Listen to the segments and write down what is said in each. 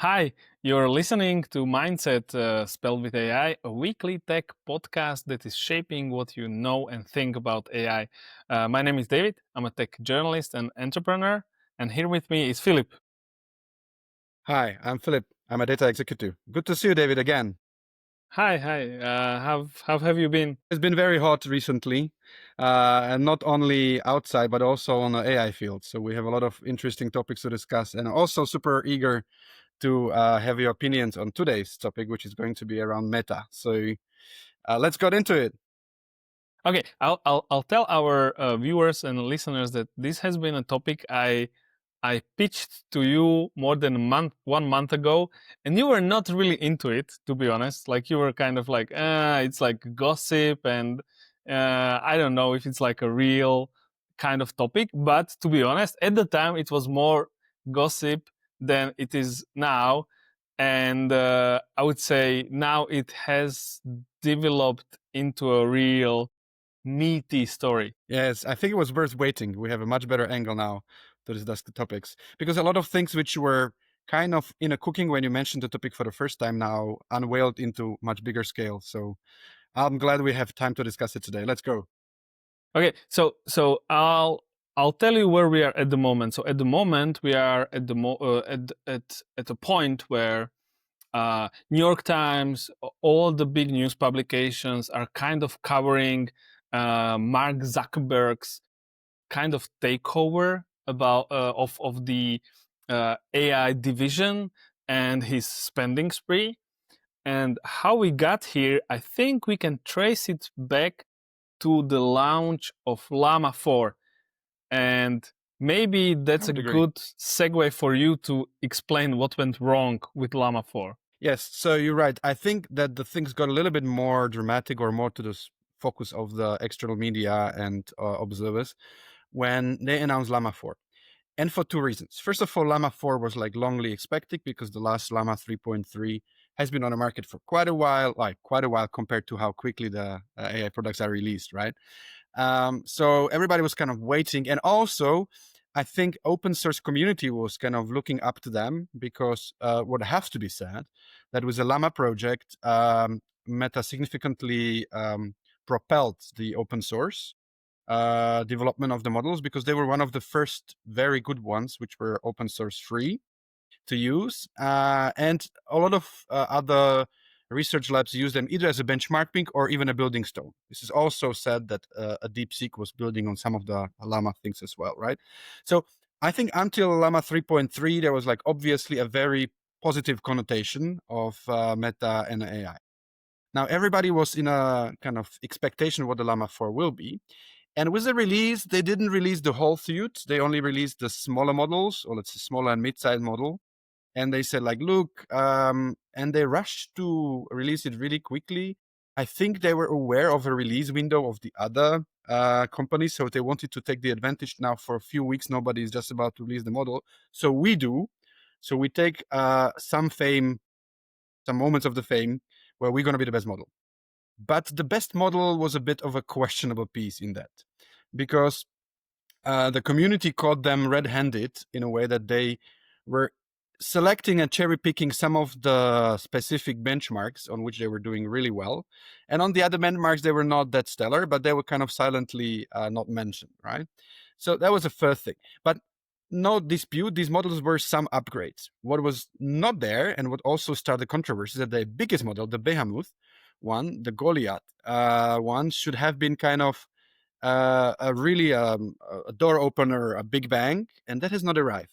Hi, you're listening to Mindset Spelled with AI, a weekly tech podcast that is shaping what you know and think about AI. My name is David. I'm a tech journalist and entrepreneur, and here with me is Philip. Hi, I'm Philip. I'm a data executive. Good to see you, David, again. Hi. How have you been? It's been very hot recently, and not only outside, but also on the AI field. So we have a lot of interesting topics to discuss, and also super eager to have your opinions on today's topic, which is going to be around Meta. So let's get into it. Okay, I'll tell our viewers and listeners that this has been a topic I pitched to you more than 1 month ago, and you were not really into it, to be honest. Like you were kind of like, it's like gossip, and I don't know if it's like a real kind of topic. But to be honest, at the time it was more gossip than it is now, and I would say now it has developed into a real meaty story. Yes, I think it was worth waiting. We have a much better angle now to discuss the topics because a lot of things which were kind of in a cooking when you mentioned the topic for the first time now unveiled into much bigger scale. So I'm glad we have time to discuss it today. Let's go. Okay, so I'll tell you where we are at the moment. So at the moment we are at at a point where New York Times, all the big news publications are kind of covering Mark Zuckerberg's kind of takeover about of the AI division and his spending spree. And how we got here, I think we can trace it back to the launch of Llama 4. And maybe I that's a would agree. good segue for you to explain what went wrong with Llama 4. Yes, so you're right. I think that the things got a little bit more dramatic or more to the focus of the external media and observers when they announced Llama 4. And for two reasons. First of all, Llama 4 was like longly expected because the last Llama 3.3 has been on the market for quite a while, compared to how quickly the AI products are released, right? So everybody was kind of waiting. And also, I think open source community was kind of looking up to them because what has to be said, that with the Llama project, Meta significantly propelled the open source development of the models because they were one of the first very good ones which were open source free to use, and a lot of other research labs use them either as a benchmarking or even a building stone. This is also said that a DeepSeek was building on some of the Llama things as well, right? So I think until Llama 3.3, there was like obviously a very positive connotation of Meta and AI. Now everybody was in a kind of expectation what the Llama 4 will be. And with the release, they didn't release the whole suite. They only released the smaller models, or let's say smaller and mid-sized model. And they said like, look, and they rushed to release it really quickly. I think they were aware of a release window of the other companies. So they wanted to take the advantage now for a few weeks. Nobody is just about to release the model. So we do. So we take some fame, some moments of the fame where we're going to be the best model. But the best model was a bit of a questionable piece in that because the community caught them red-handed in a way that they were selecting and cherry-picking some of the specific benchmarks on which they were doing really well. And on the other benchmarks, they were not that stellar, but they were kind of silently not mentioned, right? So that was the first thing. But no dispute, these models were some upgrades. What was not there and what also started controversy is that the biggest model, the Behemoth one, the Goliath one, should have been kind of a really a door opener, a big bang, and that has not arrived.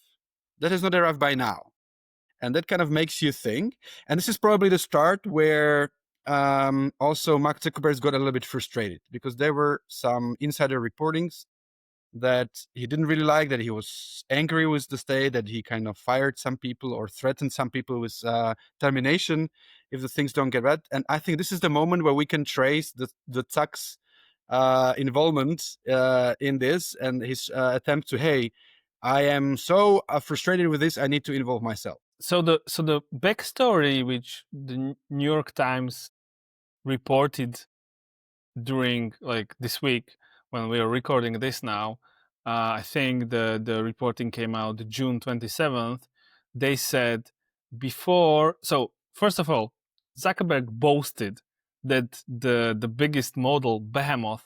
That has not arrived by now. And that kind of makes you think. And this is probably the start where also Mark Zuckerberg got a little bit frustrated because there were some insider reportings that he didn't really like, that he was angry with the state, that he kind of fired some people or threatened some people with termination if the things don't get right. And I think this is the moment where we can trace the Zuck's involvement in this and his attempt to, hey, I am so frustrated with this, I need to involve myself. So the backstory which the New York Times reported during like this week when we are recording this now, I think the reporting came out June 27th. They said before. So first of all, Zuckerberg boasted that the biggest model, Behemoth,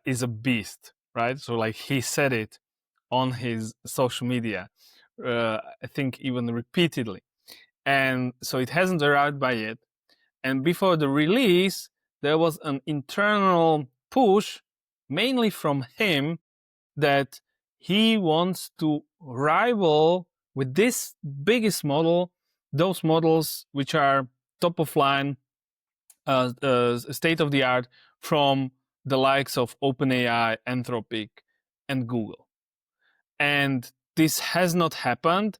is a beast, right? So like he said it on his social media, I think even repeatedly, and so it hasn't arrived by yet. And before the release, there was an internal push, mainly from him, that he wants to rival with this biggest model those models which are top of line, state of the art, from the likes of OpenAI, Anthropic, and Google. And this has not happened.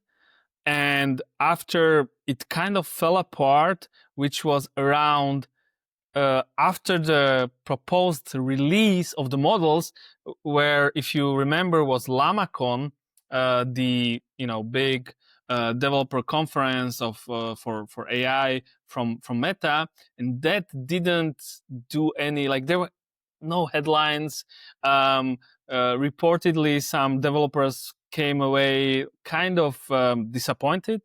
And after it kind of fell apart, which was around after the proposed release of the models, where, if you remember, was LlamaCon, the big developer conference of for AI from Meta, and that didn't do any, like, there were no headlines. Reportedly, some developers came away kind of disappointed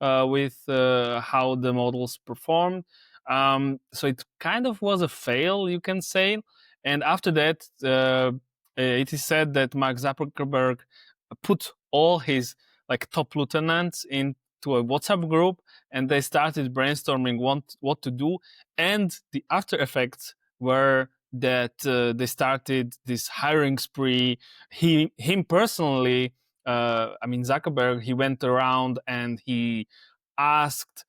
with how the models performed. So it kind of was a fail, you can say. And after that, it is said that Mark Zuckerberg put all his like top lieutenants into a WhatsApp group, and they started brainstorming what to do. And the after effects were that they started this hiring spree. Him personally, I mean Zuckerberg, he went around and he asked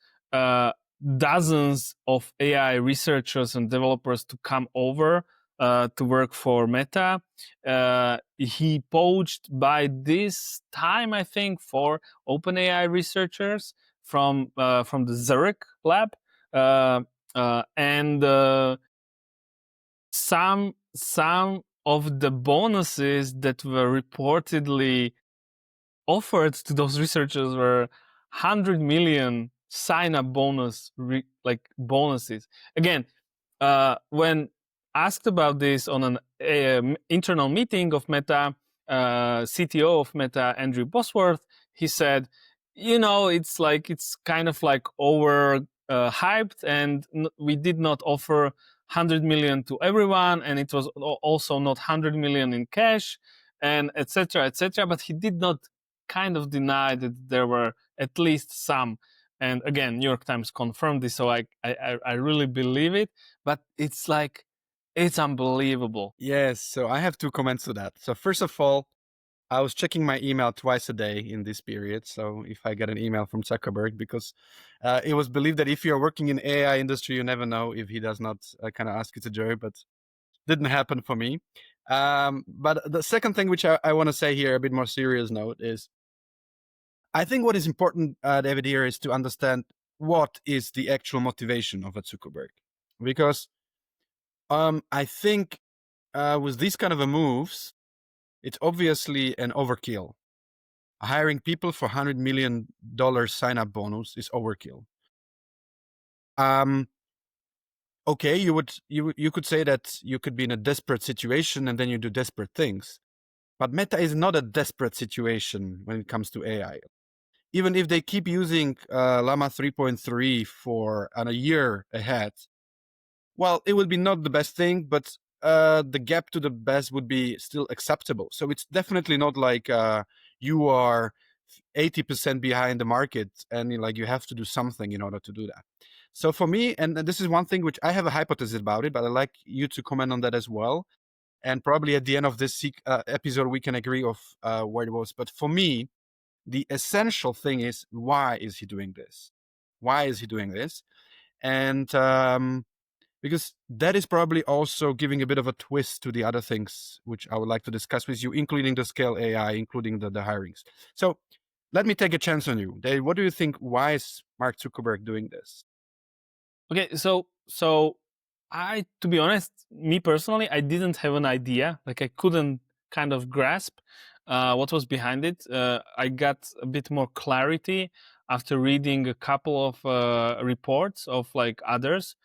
dozens of AI researchers and developers to come over to work for Meta. He poached by this time, I think, for OpenAI researchers from the Zurich lab, and some of the bonuses that were reportedly offered to those researchers were 100 million sign-up like bonuses. Again, when asked about this on an internal meeting of Meta, CTO of Meta, Andrew Bosworth, he said, it's kind of like over hyped, and we did not offer 100 million to everyone, and it was also not 100 million in cash, and etc., etc. But he did not kind of deny that there were at least some. And again, New York Times confirmed this, so I really believe it. But it's like, it's unbelievable. Yes, so I have two comments to that. So first of all, I was checking my email twice a day in this period. So if I get an email from Zuckerberg, because it was believed that if you're working in AI industry, you never know if he does not kind of ask you to join, but didn't happen for me. But the second thing which I want to say here, a bit more serious note, is I think what is important, David, here is to understand what is the actual motivation of a Zuckerberg. Because I think with these kind of moves, it's obviously an overkill. Hiring people for $100 million sign-up bonus is overkill. Okay, you could say that you could be in a desperate situation and then you do desperate things. But Meta is not a desperate situation when it comes to AI. Even if they keep using Llama 3.3 for a year ahead, well, it will be not the best thing, but the gap to the best would be still acceptable. So it's definitely not like you are 80% behind the market and like you have to do something in order to do that. So for me, and this is one thing which I have a hypothesis about it, but I'd like you to comment on that as well. And probably at the end of this episode, we can agree of where it was. But for me, the essential thing is, why is he doing this? Why is he doing this? And because that is probably also giving a bit of a twist to the other things which I would like to discuss with you, including the scale AI, including the hirings. So let me take a chance on you. Dave, what do you think? Why is Mark Zuckerberg doing this? Okay, so to be honest, me personally, I didn't have an idea. Like, I couldn't kind of grasp what was behind it. I got a bit more clarity after reading a couple of reports of like others.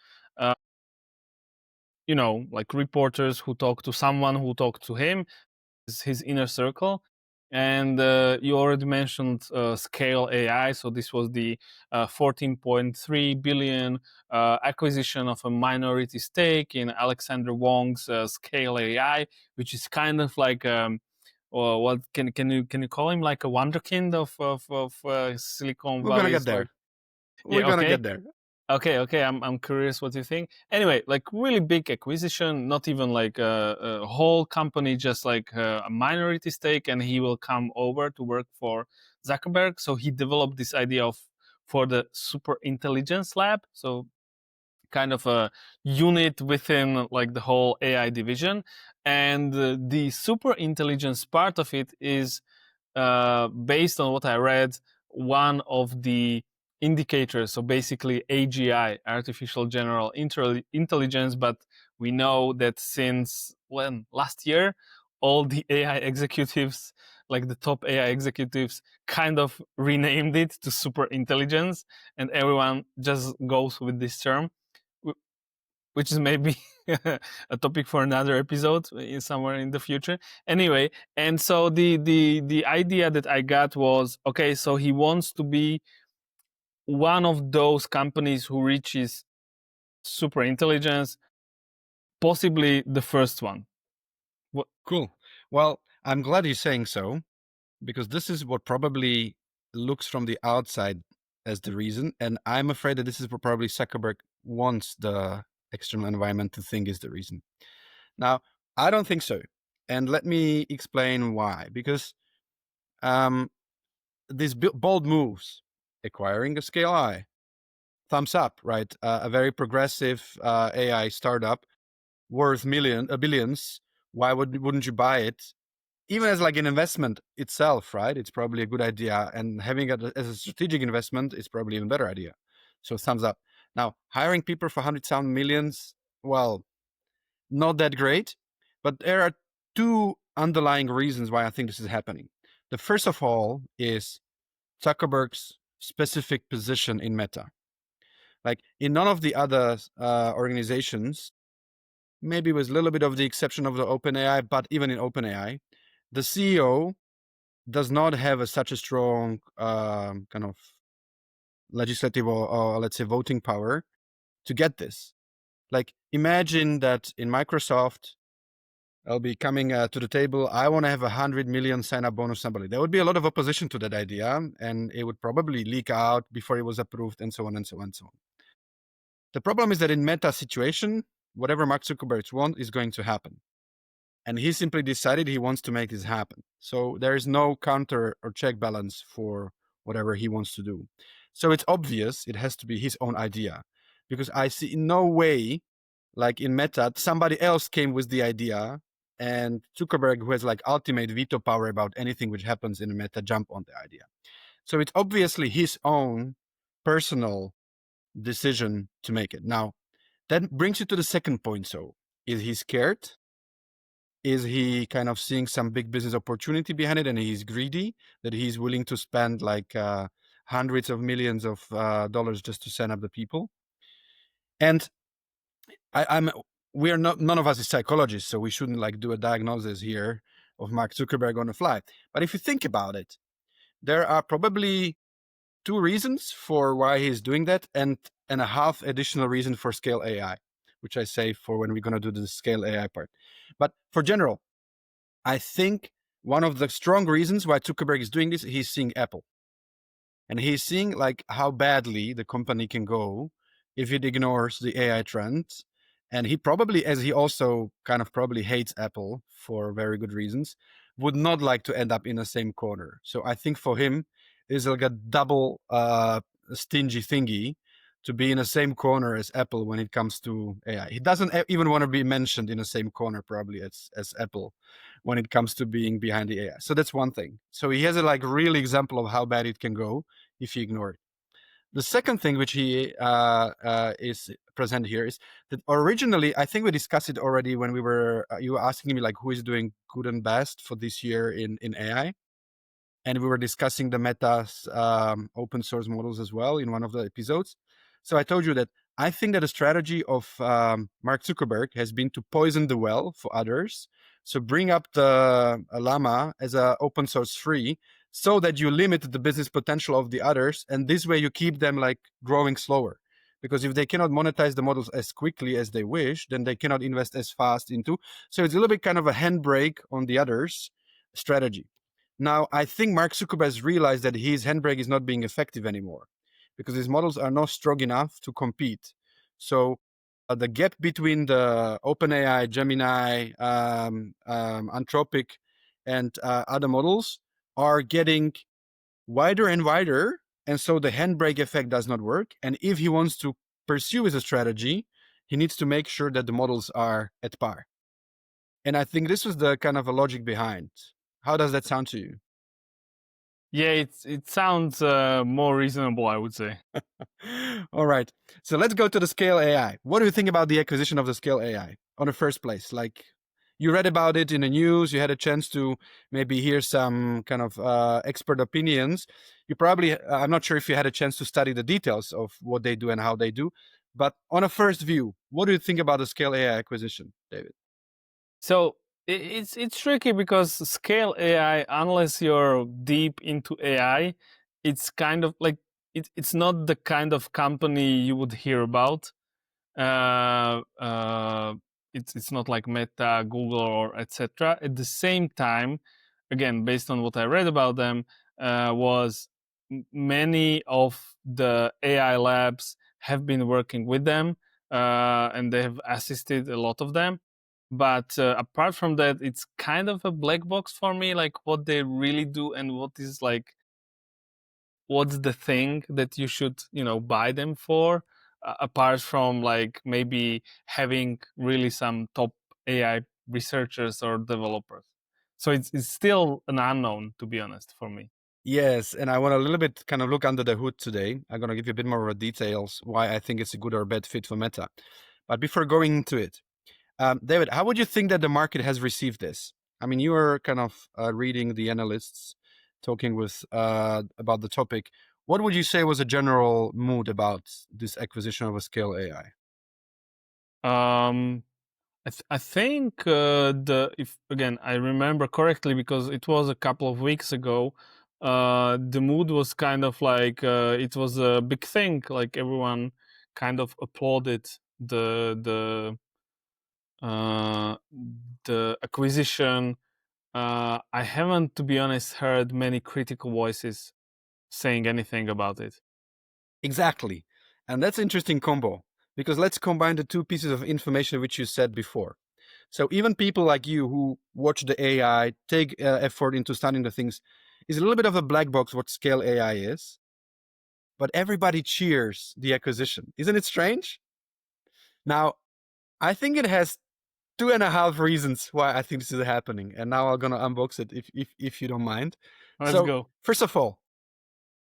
Like reporters who talk to someone who talked to him, his inner circle. And you already mentioned Scale AI. So this was the 14.3 billion acquisition of a minority stake in Alexander Wong's Scale AI, which is kind of like or what can you call him, like a wonderkind of Silicon We're gonna get Valley's, like, there. We're yeah, gonna okay. get there. Okay. I'm curious what you think. Anyway, like really big acquisition, not even like a whole company, just like a minority stake, and he will come over to work for Zuckerberg. So he developed this idea of for the super intelligence lab. So kind of a unit within like the whole AI division, and the super intelligence part of it is based on what I read, one of the indicators. So basically, AGI, artificial general intelligence. But we know that since when last year, all the AI executives, like the top AI executives, kind of renamed it to super intelligence, and everyone just goes with this term, which is maybe a topic for another episode in somewhere in the future. Anyway, and so the idea that I got was, okay, so he wants to be one of those companies who reaches super intelligence, possibly the first one. Cool. Well, I'm glad you're saying so, because this is what probably looks from the outside as the reason. And I'm afraid that this is what probably Zuckerberg wants the external environment to think is the reason. Now, I don't think so. And let me explain why. Because these bold moves, acquiring a Scale I, thumbs up, right? A very progressive AI startup worth billions. Why wouldn't you buy it? Even as like an investment itself, right? It's probably a good idea, and having it as a strategic investment is probably even better idea. So thumbs up. Now, hiring people for 100,000 millions, well, not that great, but there are two underlying reasons why I think this is happening. The first of all is Zuckerberg's specific position in Meta. Like in none of the other organizations, maybe with a little bit of the exception of the OpenAI, but even in OpenAI, the CEO does not have such a strong kind of legislative or let's say voting power to get this. Like imagine that in Microsoft, I'll be coming to the table. I want to have 100 million sign-up bonus somebody. There would be a lot of opposition to that idea, and it would probably leak out before it was approved, and so on and so on and so on. The problem is that in Meta situation, whatever Mark Zuckerberg wants is going to happen. And he simply decided he wants to make this happen. So there is no counter or check balance for whatever he wants to do. So it's obvious it has to be his own idea, because I see no way, like in Meta, somebody else came with the idea and Zuckerberg, who has like ultimate veto power about anything which happens in a Meta, jump on the idea. So it's obviously his own personal decision to make it. Now, that brings you to the second point. So is he scared? Is he kind of seeing some big business opportunity behind it and he's greedy, that he's willing to spend like hundreds of millions of dollars just to sign up the people? And we're not, none of us is psychologists, so we shouldn't like do a diagnosis here of Mark Zuckerberg on the fly. But if you think about it, there are probably two reasons for why he's doing that, and a half additional reason for Scale AI, which I say for when we're going to do the Scale AI part. But for general, I think one of the strong reasons why Zuckerberg is doing this, he's seeing Apple. And he's seeing like how badly the company can go if it ignores the AI trends. And he probably, as he also kind of probably hates Apple for very good reasons, would not like to end up in the same corner. So I think for him, it's like a double stingy thingy to be in the same corner as Apple when it comes to AI. He doesn't even want to be mentioned in the same corner probably as Apple when it comes to being behind the AI. So that's one thing. So he has a like real example of how bad it can go if you ignore it. The second thing which he is present here is that originally, I think we discussed it already when we were, you were asking me like who is doing good and best for this year in AI. And we were discussing the Meta's open source models as well in one of the episodes. So I told you that I think that the strategy of Mark Zuckerberg has been to poison the well for others So bring up the Llama as a open source free so that you limit the business potential of the others. And this way you keep them like growing slower. Because if they cannot monetize the models as quickly as they wish, then they cannot invest as fast into. So it's a little bit kind of a handbrake on the others strategy. Now, I think Mark Zuckerberg has realized that his handbrake is not being effective anymore because his models are not strong enough to compete. So the gap between the OpenAI, Gemini, Anthropic, and other models are getting wider and wider. And so the handbrake effect does not work. And if he wants to pursue his strategy, he needs to make sure that the models are at par. And I think this was the kind of a logic behind. How does that sound to you? Yeah, it sounds more reasonable, I would say. All right. So let's go to the Scale AI. What do you think about the acquisition of the Scale AI on the first place? Like, you read about it in the news, you had a chance to maybe hear some kind of expert opinions. You probably, I'm not sure if you had a chance to study the details of what they do and how they do, but on a first view, what do you think about the Scale AI acquisition, David? So it's tricky because scale AI, unless you're deep into AI, it's kind of like it's not the kind of company you would hear about. Uh, uh, it's not like Meta, Google, or etc. At the same time, again, based on what I read about them, was many of the AI labs have been working with them, and they have assisted a lot of them. But apart from that, it's kind of a black box for me, like what they really do and what is like what's the thing that you should buy them for, apart from like maybe having really some top AI researchers or developers. So it's still an unknown, to be honest, for me. Yes, and I want a little bit kind of look under the hood today. I'm going to give you a bit more of details why I think it's a good or bad fit for Meta. But before going into it, David, how would you think that the market has received this? I mean, you are kind of reading the analysts, talking with about the topic. What would you say was a general mood about this acquisition of a Scale AI? Um, I think the if again I remember correctly because it was a couple of weeks ago. The mood was kind of like it was a big thing. Like everyone kind of applauded the uh, the acquisition. I haven't, to be honest, heard many critical voices saying anything about it. Exactly. And that's an interesting combo because let's combine the two pieces of information which you said before. So even people like you who watch the AI, take effort into studying the things, is a little bit of a black box what Scale AI is, but everybody cheers the acquisition. Isn't it strange? Now, I think it has 2.5 reasons why I think this is happening. And now I'm gonna unbox it if you don't mind. Let's So go. first of all,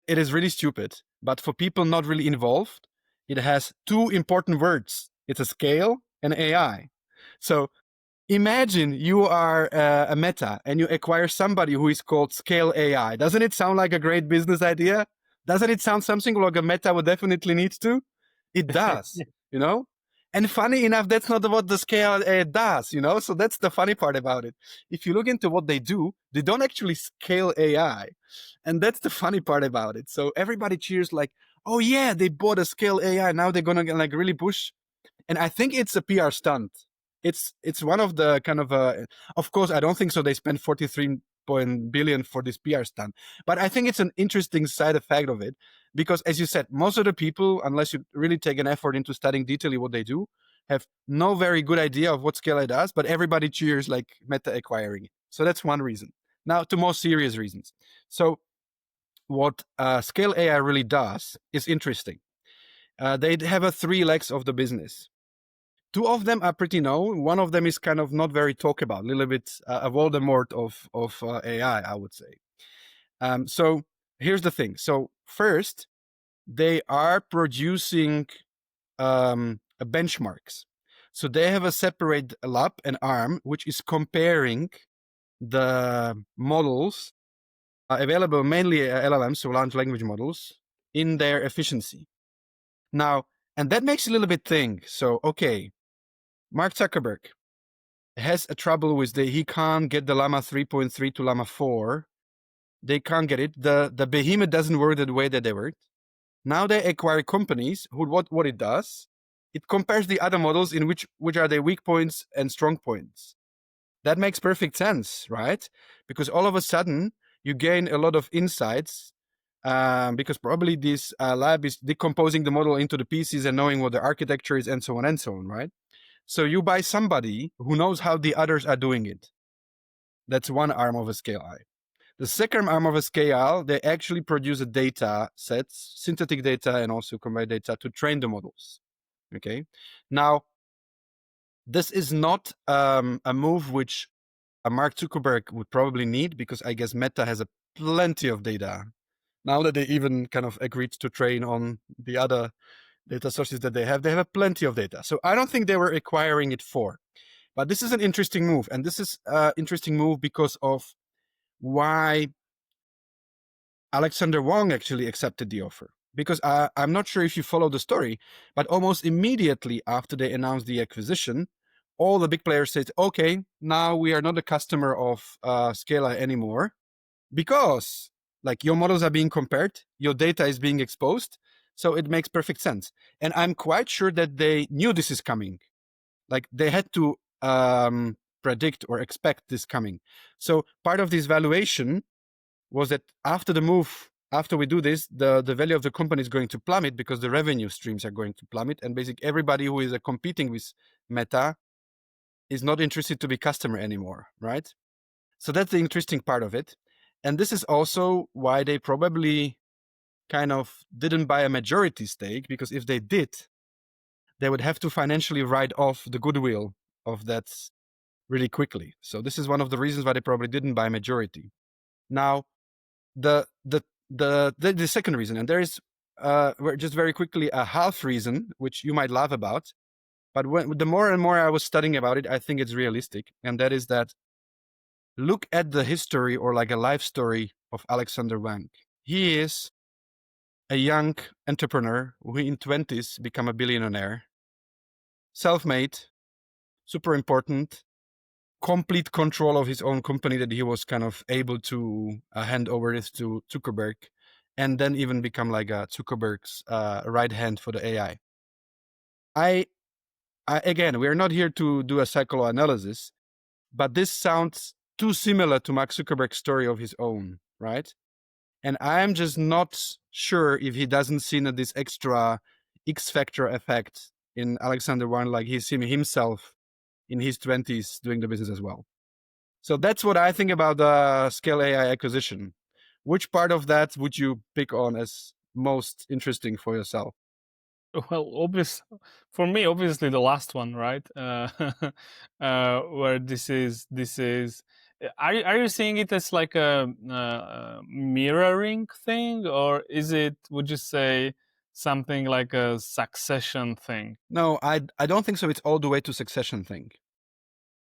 it is really stupid, but for people not really involved, it has two important words. It's a scale and AI. So imagine you are a Meta and you acquire somebody who is called Scale AI. Doesn't it sound like a great business idea? Doesn't it sound something like a Meta would definitely need to? It does, you know? And funny enough, that's not what the Scale does, you know? So that's the funny part about it. If you look into what they do, they don't actually scale AI. And that's the funny part about it. So everybody cheers like, oh yeah, they bought a Scale AI. Now they're going to like really push. And I think it's a PR stunt. It's one of the kind of course I don't think so they spent 43 billion for this PR stunt, but I think it's an interesting side effect of it because as you said, most of the people, unless you really take an effort into studying detailedly what they do, have no very good idea of what Scala does, but everybody cheers like Meta acquiring it. So that's one reason. Now to more serious reasons. So what Scale AI really does is interesting. They have a three legs of the business. Two of them are pretty known. One of them is kind of not very talked about, a little bit a Voldemort of AI, I would say. So here's the thing. So first, they are producing benchmarks. So they have a separate lab and arm, which is comparing the models available, mainly LLMs, so large language models, in their efficiency. Now, and that makes a little bit think. So, okay, Mark Zuckerberg, has a trouble with he can't get the Llama 3.3 to Llama 4. They can't get it. The behemoth doesn't work the way that they worked. Now they acquire companies who what it does, it compares the other models in which are their weak points and strong points. That makes perfect sense, right? Because all of a sudden you gain a lot of insights, because probably this lab is decomposing the model into the pieces and knowing what the architecture is and so on, right? So you buy somebody who knows how the others are doing it. That's one arm of a scale AI. The second arm of a scale, they actually produce a data sets, synthetic data and also combined data to train the models. Okay. Now, this is not a move which a Mark Zuckerberg would probably need, because I guess Meta has a plenty of data now that they even kind of agreed to train on the other data sources that they have. They have a plenty of data. So I don't think they were acquiring it for. But this is an interesting move. And this is an interesting move because of why Alexander Wang actually accepted the offer. Because I'm not sure if you follow the story, but almost immediately after they announced the acquisition, all the big players said, okay, now we are not a customer of Scala anymore, because like your models are being compared, your data is being exposed, so it makes perfect sense. And I'm quite sure that they knew this is coming. Like they had to predict or expect this coming. So part of this valuation was that after the move, after we do this, the value of the company is going to plummet because the revenue streams are going to plummet. And basically everybody who is competing with Meta is not interested to be customer anymore, right? So that's the interesting part of it. And this is also why they probably kind of didn't buy a majority stake, because if they did, they would have to financially write off the goodwill of that really quickly. So this is one of the reasons why they probably didn't buy majority. Now, the second reason, and there is just very quickly a half reason, which you might laugh about, but the more and more I was studying about it, I think it's realistic, and that is that look at the history or like a life story of Alexander Wang. He is a young entrepreneur who in 20s become a billionaire, self-made, super important, complete control of his own company that he was kind of able to hand over this to Zuckerberg, and then even become like a Zuckerberg's right hand for the AI. I again, we are not here to do a psychoanalysis, but this sounds too similar to Mark Zuckerberg's story of his own, right? And I'm just not sure if he doesn't see this extra X factor effect in Alexander Wang, like he's seen himself in his 20s doing the business as well. So that's what I think about the Scale AI acquisition. Which part of that would you pick on as most interesting for yourself? Well, for me, obviously the last one, right? Where this is. Are you seeing it as like a mirroring thing, or is it? Would you say something like a succession thing? No, I don't think so. It's all the way to succession thing.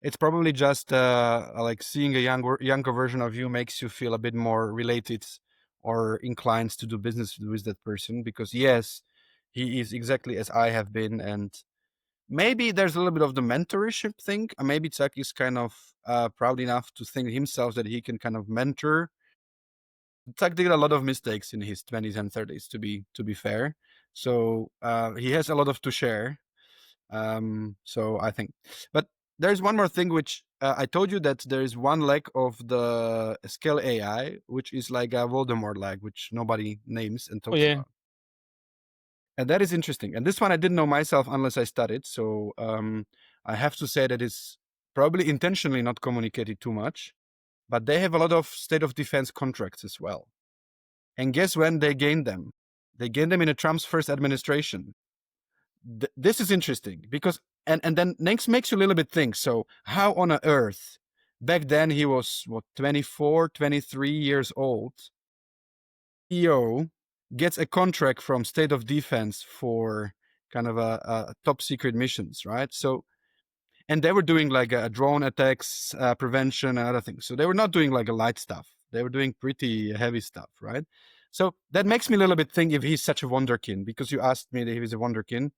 It's probably just like seeing a younger version of you makes you feel a bit more related or inclined to do business with that person, because yes, he is exactly as I have been, and maybe there's a little bit of the mentorship thing. Maybe Zuck is kind of proud enough to think himself that he can kind of mentor. Zuck did a lot of mistakes in his 20s and 30s, to be fair. So he has a lot of to share. So I think, but there's one more thing which I told you, that there is one leg of the Scale AI, which is like a Voldemort leg, which nobody names and Oh talks yeah. about. And that is interesting. And this one I didn't know myself unless I studied. So I have to say that it's probably intentionally not communicated too much, but they have a lot of state of defense contracts as well. And guess when they gained them? They gained them in a Trump's first administration. This is interesting because, and then next makes you a little bit think. So how on earth, back then he was what, 24, 23 years old, CEO gets a contract from State of Defense for kind of a top secret missions, right? So, and they were doing like a drone attacks prevention and other things. So they were not doing like a light stuff. They were doing pretty heavy stuff, right? So that makes me a little bit think if he's such a wonderkin, because you asked me if he's a wonderkin.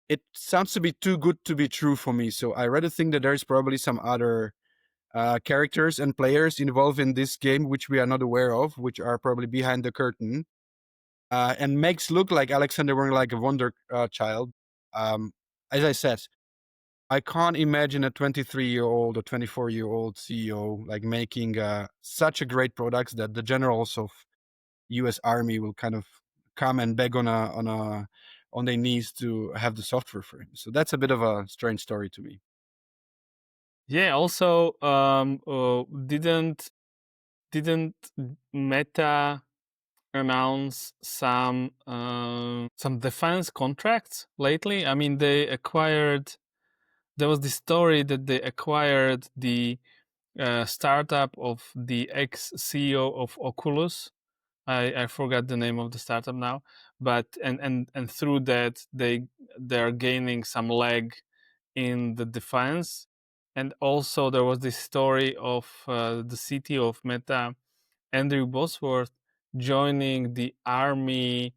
it sounds to be too good to be true for me. So I rather think that there's probably some other characters and players involved in this game which we are not aware of, which are probably behind the curtain, and makes look like Alexander were like a wonder child. As I said, I can't imagine a 23-year-old or 24-year-old CEO like making such a great product that the generals of U.S. Army will kind of come and beg on their knees to have the software for him. So that's a bit of a strange story to me. Yeah. Also, didn't Meta announce some defense contracts lately? I mean, they acquired. There was this story that they acquired the startup of the ex CEO of Oculus. I forgot the name of the startup now, but and through that they're gaining some leg in the defense. And also there was this story of the CTO of Meta, Andrew Bosworth, joining the army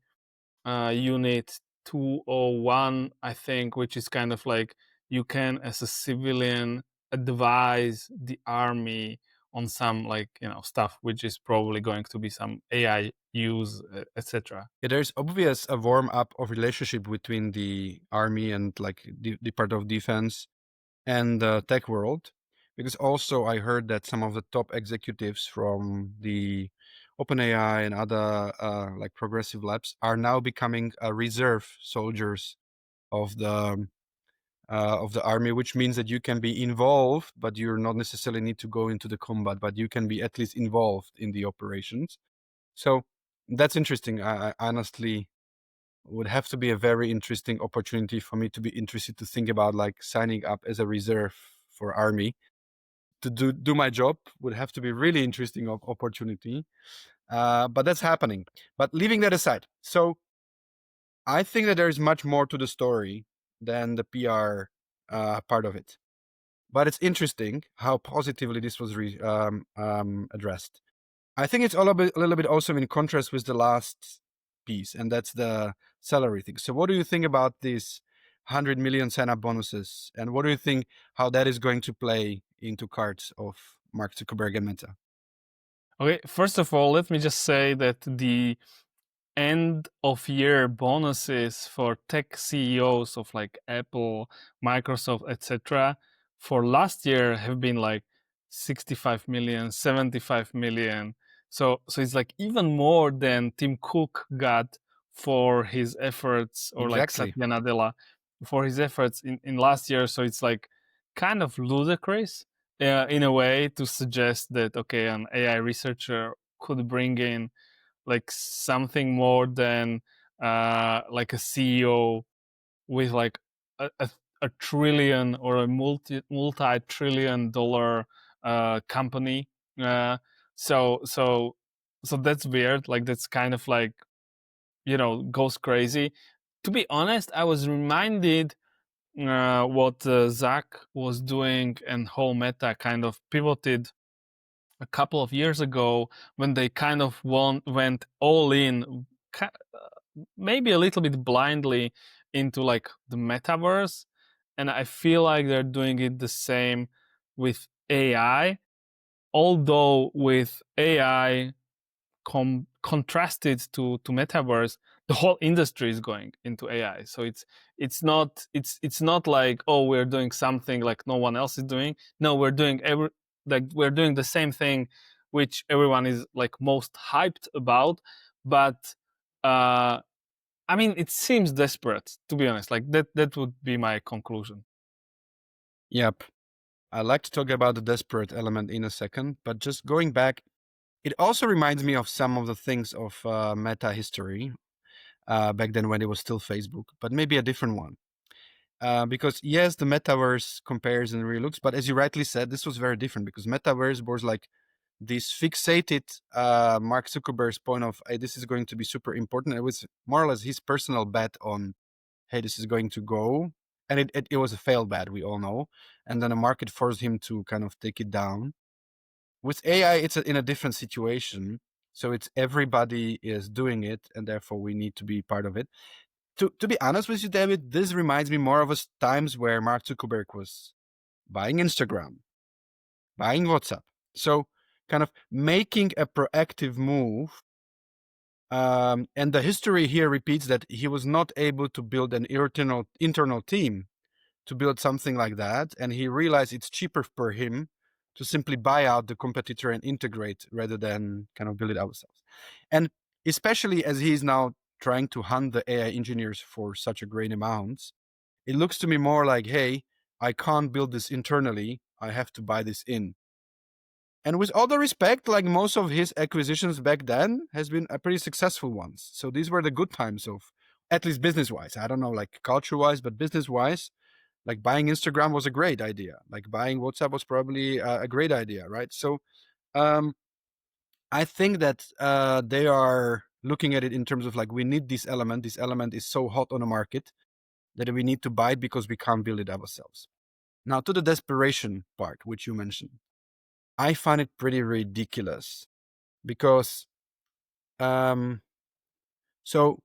unit 201, I think, which is kind of like you can, as a civilian, advise the army on some, like, stuff which is probably going to be some AI use, etc. Yeah, there's obvious a warm up of relationship between the army and like the part of defense and the tech world, because also I heard that some of the top executives from the OpenAI and other like progressive labs are now becoming reserve soldiers of the army, which means that you can be involved, but you're not necessarily need to go into the combat, but you can be at least involved in the operations. So that's interesting. I honestly would have to be a very interesting opportunity for me to be interested to think about like signing up as a reserve for army to do my job. Would have to be really interesting opportunity. But that's happening. But leaving that aside, so I think that there's much more to the story than the PR part of it. But it's interesting how positively this was addressed. I think it's a little bit also in contrast with the last piece, and that's the salary thing. So, what do you think about these 100 million sign-up bonuses, and what do you think how that is going to play into cards of Mark Zuckerberg and Meta? Okay, first of all, let me just say that the end of year bonuses for tech CEOs of like Apple, Microsoft, etc. for last year have been like 65 million, 75 million. So it's like even more than Tim Cook got for his efforts, or like Exactly. Satya Nadella for his efforts in last year. So it's like kind of ludicrous in a way to suggest that, okay, an AI researcher could bring in like something more than like a CEO with like a trillion or a multi-trillion dollar company. Uh, so so so that's weird. Like that's kind of like, goes crazy. To be honest, I was reminded what Zuck was doing, and whole Meta kind of pivoted a couple of years ago when they kind of went all in, maybe a little bit blindly, into like the metaverse. And I feel like they're doing it the same with AI, although with AI contrasted to metaverse, the whole industry is going into AI. So it's not like, oh, we're doing something like no one else is doing. No, we're doing the same thing which everyone is like most hyped about. But I mean, it seems desperate, to be honest. Like that would be my conclusion. Yep. I'd like to talk about the desperate element in a second, but just going back, it also reminds me of some of the things of Meta history back then when it was still Facebook, but maybe a different one. Because yes, the metaverse comparison really looks, but as you rightly said, this was very different because metaverse was like this fixated Mark Zuckerberg's point of, hey, this is going to be super important. It was more or less his personal bet on, hey, this is going to go. And it was a failed bet, we all know. And then the market forced him to kind of take it down. With AI, it's in a different situation. So it's everybody is doing it, and therefore we need to be part of it. to be honest with you, David, this reminds me more of times where Mark Zuckerberg was buying Instagram, buying WhatsApp. So kind of making a proactive move. And the history here repeats that he was not able to build an internal team to build something like that. And he realized it's cheaper for him to simply buy out the competitor and integrate rather than kind of build it ourselves. And especially as he's now trying to hunt the AI engineers for such a great amount, it looks to me more like, hey, I can't build this internally. I have to buy this in. And with all the respect, like most of his acquisitions back then has been a pretty successful ones. So these were the good times of, at least business wise. I don't know, like culture wise, but business wise, like buying Instagram was a great idea. Like buying WhatsApp was probably a great idea, right? So um, I think that they are looking at it in terms of like, we need this element. This element is so hot on the market that we need to buy it because we can't build it ourselves. Now to the desperation part, which you mentioned. I find it pretty ridiculous because so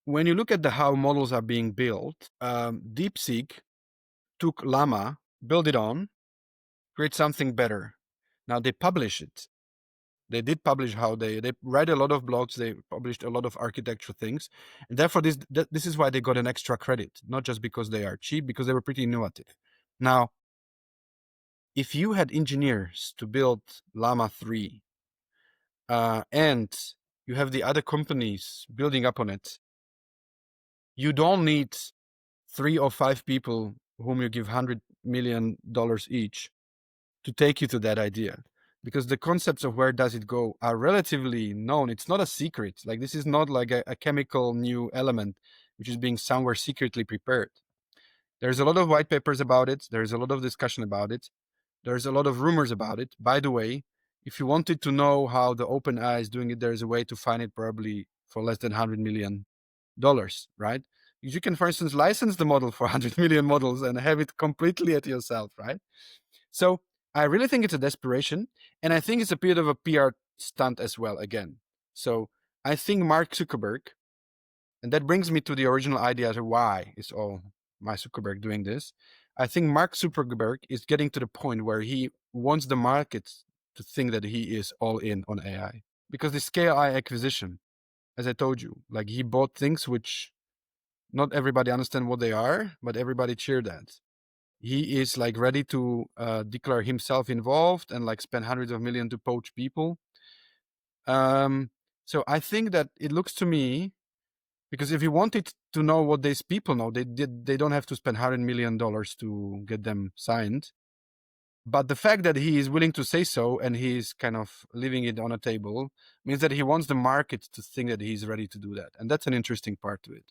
when you look at how models are being built, DeepSeek took Llama, built it on, create something better. Now they publish it. They did publish how they write a lot of blogs. They published a lot of architecture things, and therefore this is why they got an extra credit, not just because they are cheap, because they were pretty innovative. Now, if you had engineers to build Llama 3 and you have the other companies building up on it, you don't need 3 or 5 people whom you give $100 million each to take you to that idea, because the concepts of where does it go are relatively known. It's not a secret. Like this is not like a chemical new element which is being somewhere secretly prepared. There's a lot of white papers about it. There's a lot of discussion about it. There's a lot of rumors about it. By the way, if you wanted to know how the OpenAI is doing it, there's a way to find it probably for less than $100 million, right? You can, for instance, license the model for 100 million models and have it completely at yourself, right? So I really think it's a desperation, and I think it's a bit of a PR stunt as well, again. So I think Mark Zuckerberg, and that brings me to the original idea of why is all my Zuckerberg doing this. I think Mark Zuckerberg is getting to the point where he wants the market to think that he is all in on AI. Because the scale AI acquisition, as I told you, like he bought things which not everybody understand what they are, but everybody cheered at. He is like ready to declare himself involved and like spend hundreds of millions to poach people. So I think that it looks to me, because if you wanted to know what these people know, they don't have to spend $100 million to get them signed. But the fact that he is willing to say so and he's kind of leaving it on a table means that he wants the market to think that he's ready to do that. And that's an interesting part to it.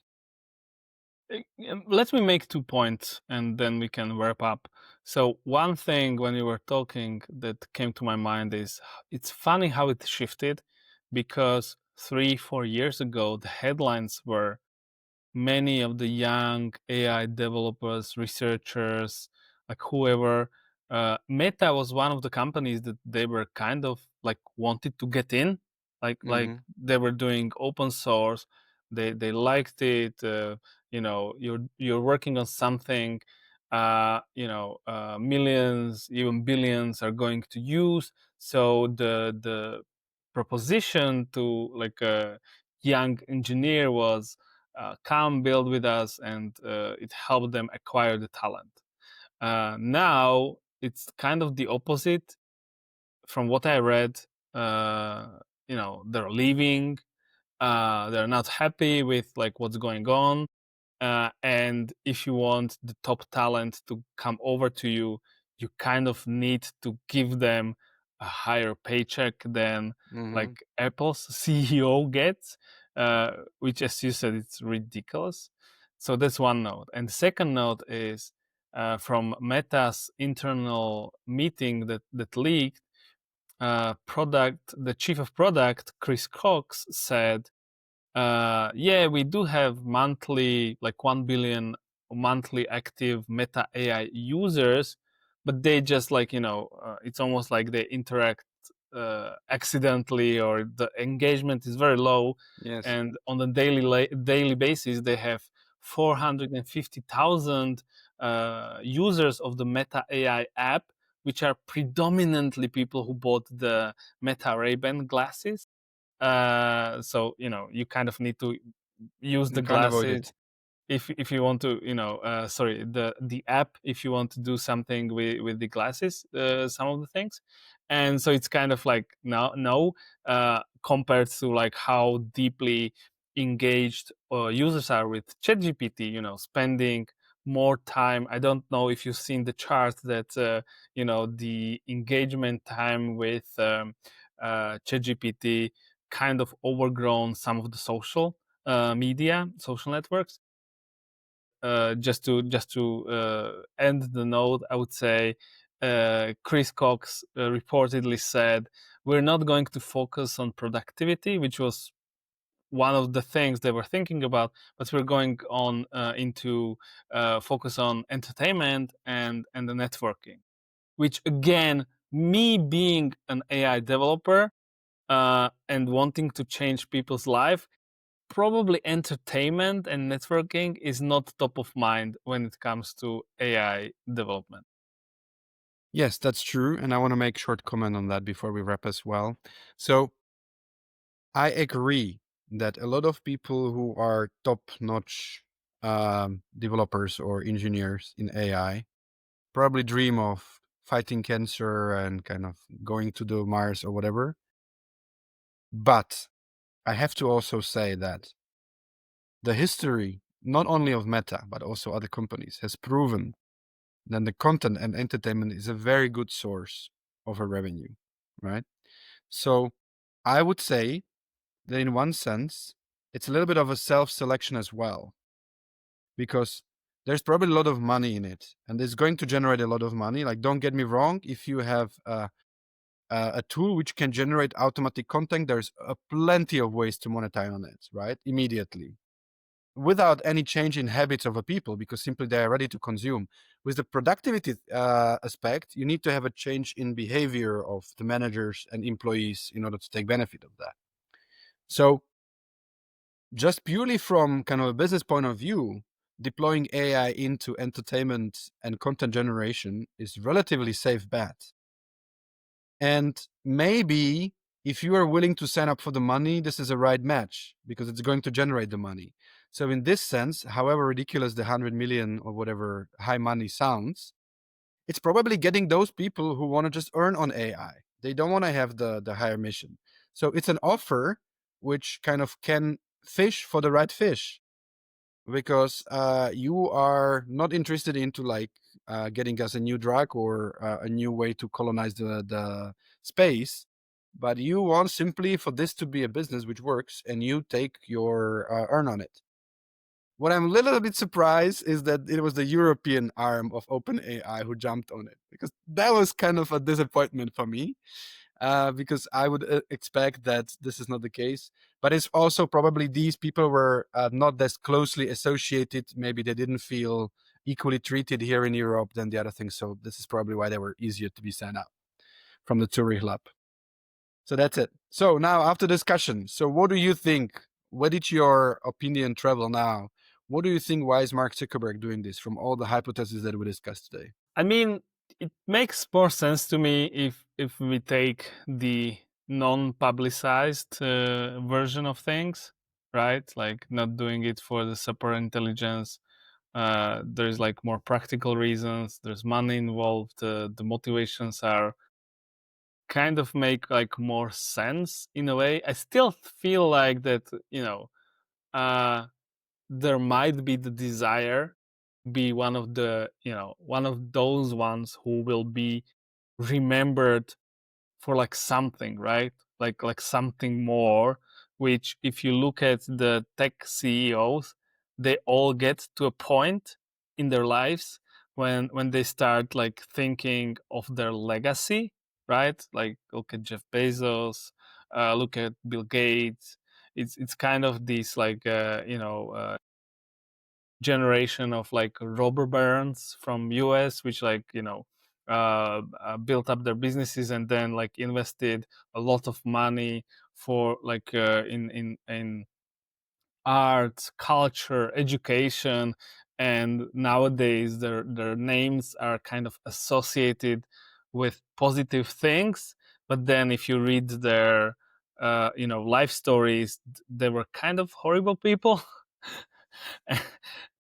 Let me make 2 points and then we can wrap up. So one thing when you were talking that came to my mind is it's funny how it shifted, because 3-4 years ago the headlines were many of the young AI developers, researchers, like whoever. Meta was one of the companies that they were kind of like wanted to get in, like they were doing open source. They liked it. You're working on something. Millions, even billions, are going to use. So the proposition to like a young engineer was come build with us, and it helped them acquire the talent. Now it's kind of the opposite. From what I read, they're leaving. They're not happy with like what's going on. And if you want the top talent to come over to you, you kind of need to give them a higher paycheck than like Apple's CEO gets, which, as you said, it's ridiculous. So that's one note. And the second note is from Meta's internal meeting that leaked. The chief of product, Chris Cox, said, yeah, we do have monthly, like 1 billion monthly active Meta AI users, but they just like, it's almost like they interact accidentally, or the engagement is very low. Yes. And on a daily basis, they have 450,000 users of the Meta AI app, which are predominantly people who bought the Meta Ray-Ban glasses. So you kind of need to use You the can't avoid glasses it. if you want to, sorry, the app, if you want to do something with the glasses, some of the things. And so it's kind of like no, compared to like how deeply engaged users are with ChatGPT, spending more time. I don't know if you've seen the chart that the engagement time with ChatGPT kind of overgrown some of the social networks. Just to end the note, I would say Chris Cox reportedly said, "We're not going to focus on productivity," which was one of the things they were thinking about, but we're going on into focus on entertainment and the networking. Which again, me being an AI developer and wanting to change people's life, probably entertainment and networking is not top of mind when it comes to AI development. Yes, that's true. And I want to make a short comment on that before we wrap as well. So I agree that a lot of people who are top-notch developers or engineers in AI probably dream of fighting cancer and kind of going to the Mars or whatever. But I have to also say that the history, not only of Meta, but also other companies, has proven that the content and entertainment is a very good source of a revenue, right? So I would say that in one sense, it's a little bit of a self-selection as well, because there's probably a lot of money in it and it's going to generate a lot of money. Like, don't get me wrong, if you have a tool which can generate automatic content, there's plenty of ways to monetize on it, right? Immediately, without any change in habits of a people, because simply they are ready to consume. With the productivity aspect, you need to have a change in behavior of the managers and employees in order to take benefit of that. So just purely from kind of a business point of view, deploying AI into entertainment and content generation is relatively safe bet. And maybe if you are willing to sign up for the money, this is a right match because it's going to generate the money. So in this sense, however ridiculous the 100 million or whatever high money sounds, it's probably getting those people who want to just earn on AI. They don't want to have the higher mission. So it's an offer which kind of can fish for the right fish, because you are not interested into like getting us a new drug or a new way to colonize the space, but you want simply for this to be a business which works and you take your earn on it. What I'm a little bit surprised is that it was the European arm of OpenAI who jumped on it, because that was kind of a disappointment for me, because I would expect that this is not the case. But it's also probably these people were not as closely associated. Maybe they didn't feel equally treated here in Europe than the other things. So this is probably why they were easier to be signed up from the Zurich lab. So that's it. So now after discussion, so what do you think? Where did your opinion travel now? What do you think? Why is Mark Zuckerberg doing this from all the hypotheses that we discussed today? I mean, it makes more sense to me if we take the non-publicized version of things, right? Like not doing it for the super intelligence. There's like more practical reasons. There's money involved. The motivations are kind of make like more sense in a way. I still feel like that, uh, there might be the desire be one of the one of those ones who will be remembered for like something, right? Like something more, which if you look at the tech CEOs, they all get to a point in their lives when they start like thinking of their legacy, right? Like look at Jeff Bezos, look at Bill Gates. It's kind of this like generation of like robber barons from US, which like built up their businesses and then like invested a lot of money for like in art, culture, education, and nowadays their names are kind of associated with positive things. But then if you read their life stories, they were kind of horrible people.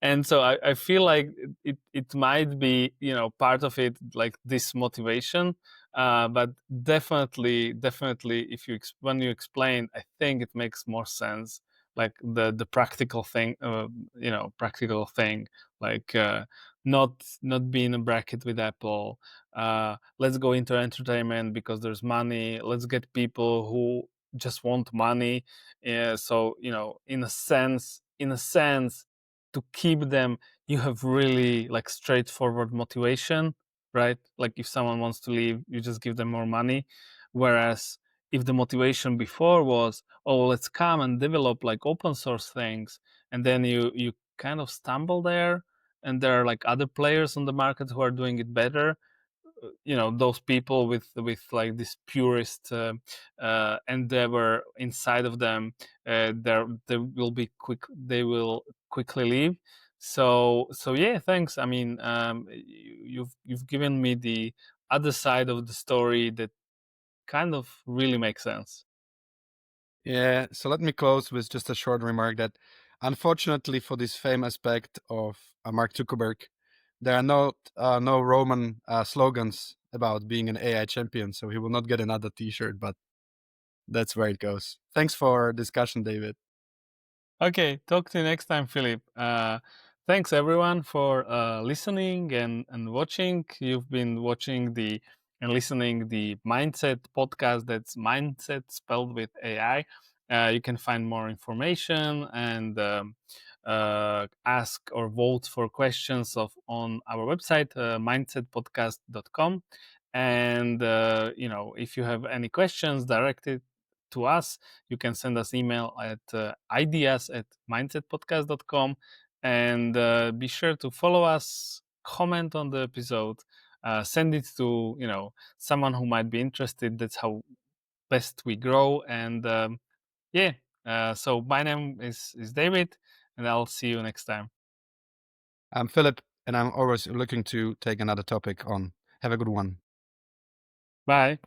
And so I feel like it might be part of it, like this motivation, but definitely if when you explain, I think it makes more sense, like the practical thing, practical thing, like not be in a bracket with Apple. Let's go into entertainment because there's money. Let's get people who just want money. So in a sense, to keep them, you have really like straightforward motivation, right? Like if someone wants to leave, you just give them more money. Whereas if the motivation before was, oh, let's come and develop like open source things, and then you kind of stumble there, and there are like other players on the market who are doing it better, those people with like this purist endeavor inside of them, they will be quick they will quickly leave. So yeah, thanks. I mean, you've given me the other side of the story that kind of really makes sense. Yeah, so let me close with just a short remark that unfortunately for this fame aspect of Mark Zuckerberg, there are no Roman slogans about being an AI champion, so he will not get another T-shirt. But that's where it goes. Thanks for discussion, David. Okay, talk to you next time, Philip. Thanks everyone for listening and watching. You've been watching and listening the Mindset podcast. That's Mindset spelled with AI. You can find more information and ask or vote for questions on our website, mindsetpodcast.com. And if you have any questions directed to us, you can send us email at ideas@mindsetpodcast.com, and be sure to follow us, comment on the episode, send it to someone who might be interested. That's how best we grow. And yeah, so my name is David, and I'll see you next time. I'm Philip, and I'm always looking to take another topic on. Have a good one. Bye.